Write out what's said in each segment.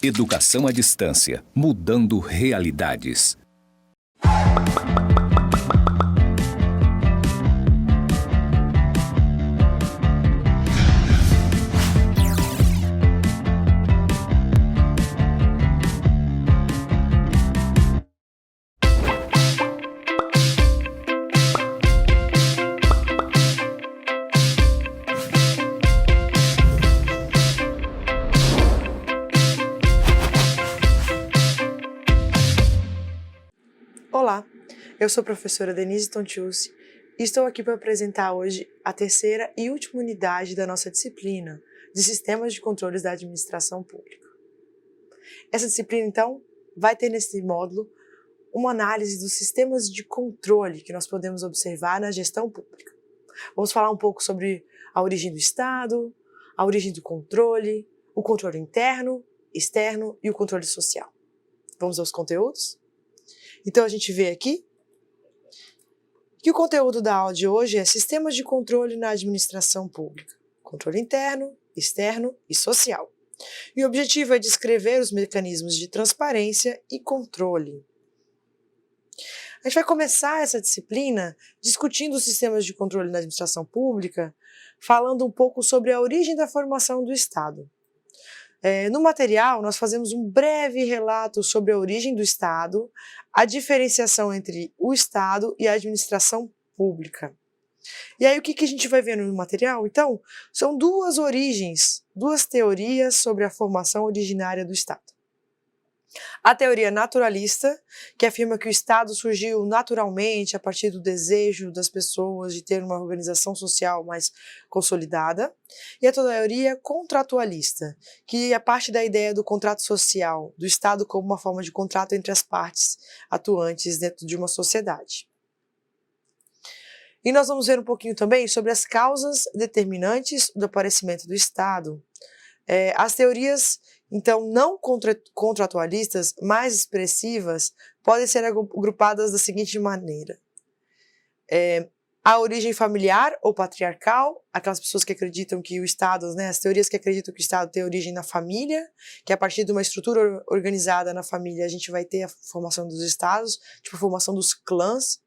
Educação à distância, mudando realidades. Olá, eu sou a professora Denise Tontiucci e estou aqui para apresentar hoje a terceira e última unidade da nossa disciplina de Sistemas de Controles da Administração Pública. Essa disciplina, então, vai ter nesse módulo uma análise dos sistemas de controle que nós podemos observar na gestão pública. Vamos falar um pouco sobre a origem do Estado, a origem do controle, o controle interno, externo e o controle social. Vamos aos conteúdos? Então a gente vê aqui que o conteúdo da aula de hoje é Sistemas de Controle na Administração Pública, controle interno, externo e social. E o objetivo é descrever os mecanismos de transparência e controle. A gente vai começar essa disciplina discutindo os sistemas de controle na administração pública, falando um pouco sobre a origem da formação do Estado. No material, nós fazemos um breve relato sobre a origem do Estado, a diferenciação entre o Estado e a administração pública. E aí, o que a gente vai ver no material? Então, são duas origens, duas teorias sobre a formação originária do Estado. A teoria naturalista, que afirma que o Estado surgiu naturalmente a partir do desejo das pessoas de ter uma organização social mais consolidada, e a teoria contratualista, que é parte da ideia do contrato social, do Estado como uma forma de contrato entre as partes atuantes dentro de uma sociedade. E nós vamos ver um pouquinho também sobre as causas determinantes do aparecimento do Estado. As teorias, então, não contratualistas, mais expressivas, podem ser agrupadas da seguinte maneira. A origem familiar ou patriarcal, aquelas pessoas que acreditam que o Estado, as teorias que acreditam que o Estado tem origem na família, que a partir de uma estrutura organizada na família a gente vai ter a formação dos Estados, tipo a formação dos clãs.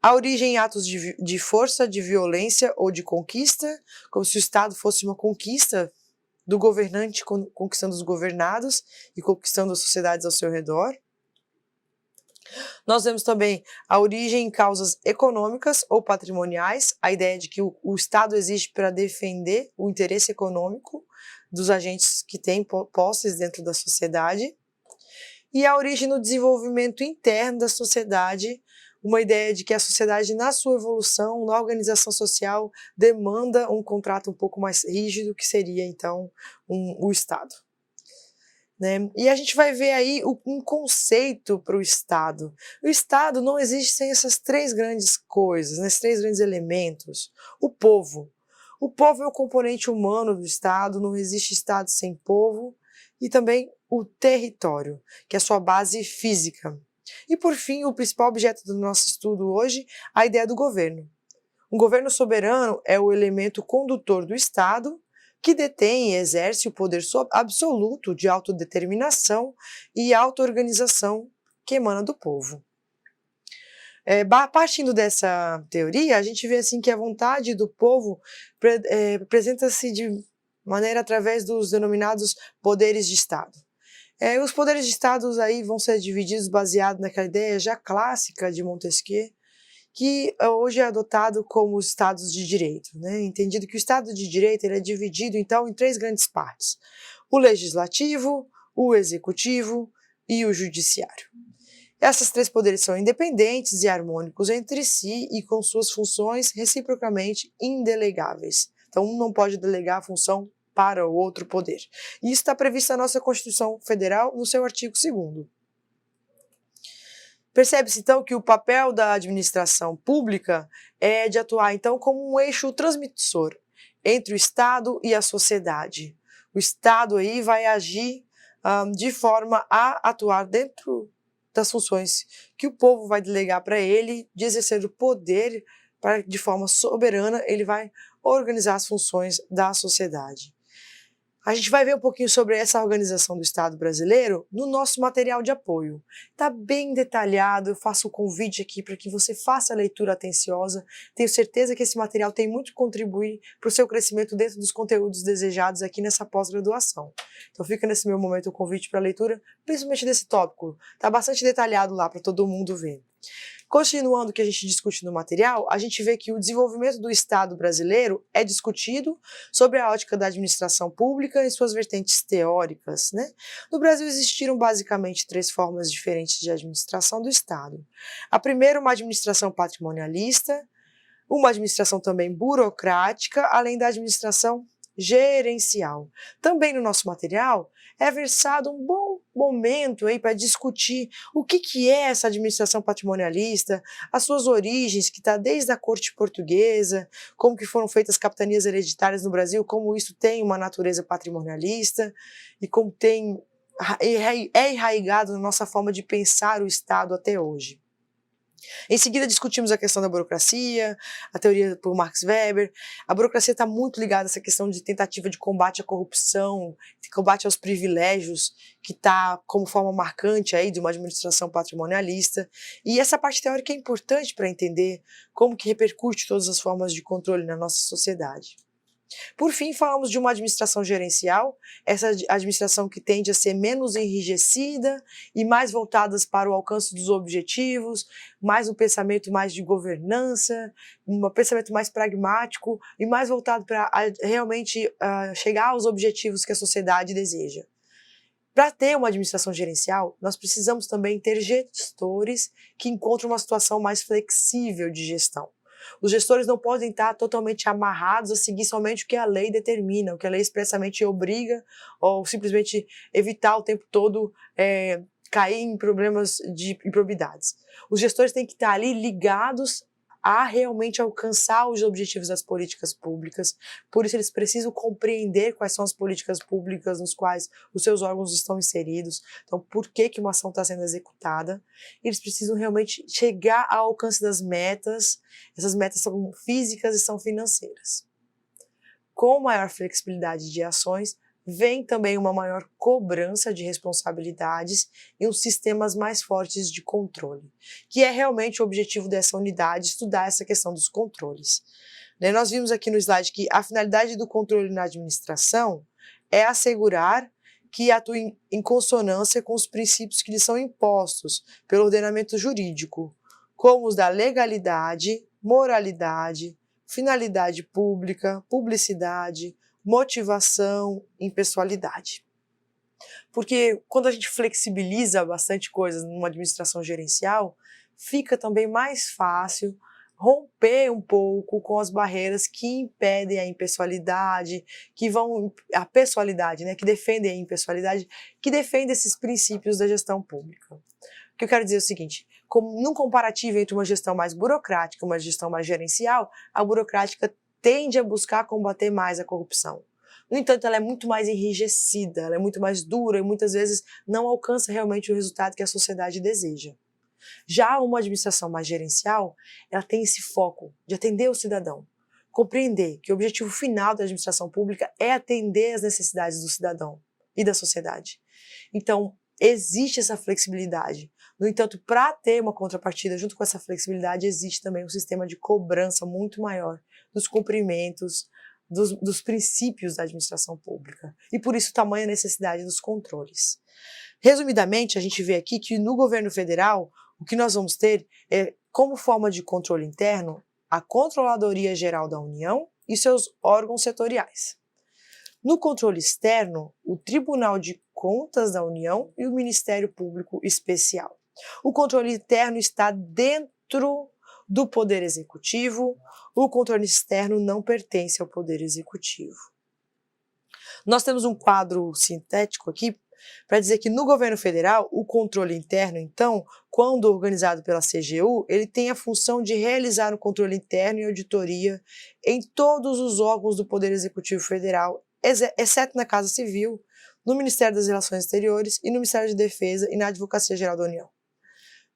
A origem em atos de força, de violência ou de conquista, como se o Estado fosse uma conquista do governante conquistando os governados e conquistando as sociedades ao seu redor. Nós vemos também a origem em causas econômicas ou patrimoniais, a ideia de que o Estado existe para defender o interesse econômico dos agentes que têm posses dentro da sociedade. E a origem no desenvolvimento interno da sociedade, uma ideia de que a sociedade, na sua evolução, na organização social, demanda um contrato um pouco mais rígido, que seria, então, o Estado. E a gente vai ver aí um conceito para o Estado. O Estado não existe sem essas três grandes coisas, esses três grandes elementos. O povo. O povo é o componente humano do Estado, não existe Estado sem povo. E também o território, que é a sua base física. E, por fim, o principal objeto do nosso estudo hoje, a ideia do governo. Um governo soberano é o elemento condutor do Estado que detém e exerce o poder absoluto de autodeterminação e auto-organização que emana do povo. Partindo dessa teoria, a gente vê assim que a vontade do povo apresenta-se de maneira através dos denominados poderes de Estado. Os poderes de Estado aí vão ser divididos baseado naquela ideia já clássica de Montesquieu, que hoje é adotado como os Estados de Direito. Entendido que o Estado de Direito ele é dividido, então, em três grandes partes. O Legislativo, o Executivo e o Judiciário. Esses três poderes são independentes e harmônicos entre si e com suas funções reciprocamente indelegáveis. Então, um não pode delegar a função para o outro poder. E isso está previsto na nossa Constituição Federal, no seu artigo 2º. Percebe-se, então, que o papel da administração pública é de atuar, então, como um eixo transmissor entre o Estado e a sociedade. O Estado aí vai agir de forma a atuar dentro das funções que o povo vai delegar para ele, de exercer o poder de forma soberana, ele vai organizar as funções da sociedade. A gente vai ver um pouquinho sobre essa organização do Estado brasileiro no nosso material de apoio. Está bem detalhado, eu faço o convite aqui para que você faça a leitura atenciosa. Tenho certeza que esse material tem muito a contribuir para o seu crescimento dentro dos conteúdos desejados aqui nessa pós-graduação. Então fica nesse meu momento o convite para a leitura, principalmente desse tópico. Está bastante detalhado lá para todo mundo ver. Continuando o que a gente discute no material, a gente vê que o desenvolvimento do Estado brasileiro é discutido sobre a ótica da administração pública e suas vertentes teóricas, né? No Brasil existiram basicamente 3 formas diferentes de administração do Estado. A primeira, uma administração patrimonialista, uma administração também burocrática, além da administração gerencial. Também no nosso material é versado um bom momento aí para discutir o que é essa administração patrimonialista, as suas origens, que está desde a corte portuguesa, como que foram feitas as capitanias hereditárias no Brasil, como isso tem uma natureza patrimonialista e como é enraizado na nossa forma de pensar o Estado até hoje. Em seguida discutimos a questão da burocracia, a teoria por Max Weber. A burocracia está muito ligada a essa questão de tentativa de combate à corrupção, de combate aos privilégios, que está como forma marcante aí de uma administração patrimonialista. E essa parte teórica é importante para entender como que repercute todas as formas de controle na nossa sociedade. Por fim, falamos de uma administração gerencial, essa administração que tende a ser menos enrijecida e mais voltada para o alcance dos objetivos, mais um pensamento mais de governança, um pensamento mais pragmático e mais voltado para realmente chegar aos objetivos que a sociedade deseja. Para ter uma administração gerencial, nós precisamos também ter gestores que encontram uma situação mais flexível de gestão. Os gestores não podem estar totalmente amarrados a seguir somente o que a lei determina, o que a lei expressamente obriga, ou simplesmente evitar o tempo todo cair em problemas de improbidades. Os gestores têm que estar ali ligados a realmente alcançar os objetivos das políticas públicas, por isso eles precisam compreender quais são as políticas públicas nos quais os seus órgãos estão inseridos, então por que uma ação está sendo executada, eles precisam realmente chegar ao alcance das metas, essas metas são físicas e são financeiras. Com maior flexibilidade de ações, vem também uma maior cobrança de responsabilidades e uns sistemas mais fortes de controle, que é realmente o objetivo dessa unidade, estudar essa questão dos controles. Nós vimos aqui no slide que a finalidade do controle na administração é assegurar que atue em consonância com os princípios que lhes são impostos pelo ordenamento jurídico, como os da legalidade, moralidade, finalidade pública, publicidade, motivação, impessoalidade. Porque quando a gente flexibiliza bastante coisas numa administração gerencial, fica também mais fácil romper um pouco com as barreiras que impedem a impessoalidade, a pessoalidade, né, que defendem a impessoalidade, que defendem esses princípios da gestão pública. O que eu quero dizer é o seguinte, num comparativo entre uma gestão mais burocrática e uma gestão mais gerencial, a burocrática tende a buscar combater mais a corrupção. No entanto, ela é muito mais enrijecida, ela é muito mais dura e muitas vezes não alcança realmente o resultado que a sociedade deseja. Já uma administração mais gerencial, ela tem esse foco de atender o cidadão, compreender que o objetivo final da administração pública é atender às necessidades do cidadão e da sociedade. Então, existe essa flexibilidade. No entanto, para ter uma contrapartida junto com essa flexibilidade, existe também um sistema de cobrança muito maior dos cumprimentos, dos princípios da administração pública. E por isso, tamanha necessidade dos controles. Resumidamente, a gente vê aqui que no governo federal, o que nós vamos ter é, como forma de controle interno, a Controladoria Geral da União e seus órgãos setoriais. No controle externo, o Tribunal de Contas da União e o Ministério Público Especial. O controle interno está dentro do Poder Executivo, o controle externo não pertence ao Poder Executivo. Nós temos um quadro sintético aqui para dizer que no governo federal, o controle interno, então, quando organizado pela CGU, ele tem a função de realizar o controle interno e auditoria em todos os órgãos do Poder Executivo Federal, exceto na Casa Civil, no Ministério das Relações Exteriores e no Ministério de Defesa e na Advocacia Geral da União.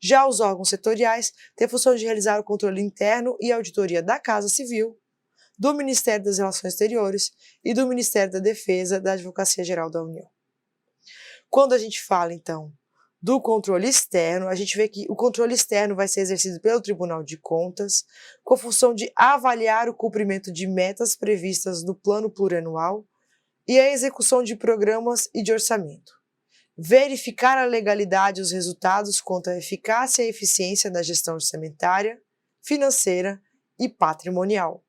Já os órgãos setoriais têm a função de realizar o controle interno e auditoria da Casa Civil, do Ministério das Relações Exteriores e do Ministério da Defesa da Advocacia Geral da União. Quando a gente fala, então, do controle externo, a gente vê que o controle externo vai ser exercido pelo Tribunal de Contas, com a função de avaliar o cumprimento de metas previstas no Plano Plurianual e a execução de programas e de orçamento. Verificar a legalidade e os resultados quanto à eficácia e eficiência da gestão orçamentária, financeira e patrimonial.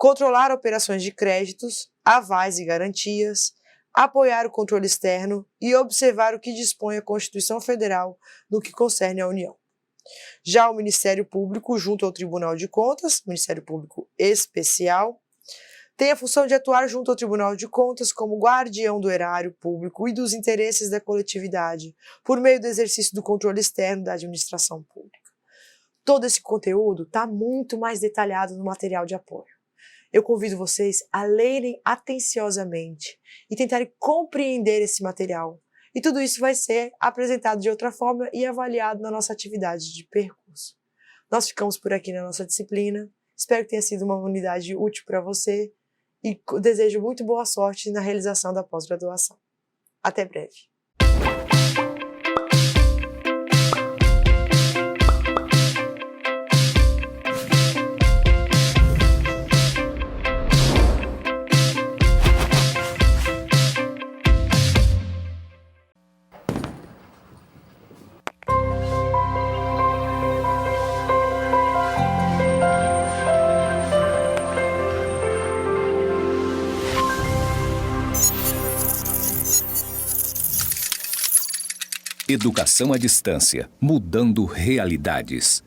Controlar operações de créditos, avais e garantias, apoiar o controle externo e observar o que dispõe a Constituição Federal no que concerne à União. Já o Ministério Público, junto ao Tribunal de Contas, Ministério Público Especial, tem a função de atuar junto ao Tribunal de Contas como guardião do erário público e dos interesses da coletividade, por meio do exercício do controle externo da administração pública. Todo esse conteúdo está muito mais detalhado no material de apoio. Eu convido vocês a lerem atenciosamente e tentarem compreender esse material. E tudo isso vai ser apresentado de outra forma e avaliado na nossa atividade de percurso. Nós ficamos por aqui na nossa disciplina. Espero que tenha sido uma unidade útil para você e desejo muito boa sorte na realização da pós-graduação. Até breve. Educação à distância, mudando realidades.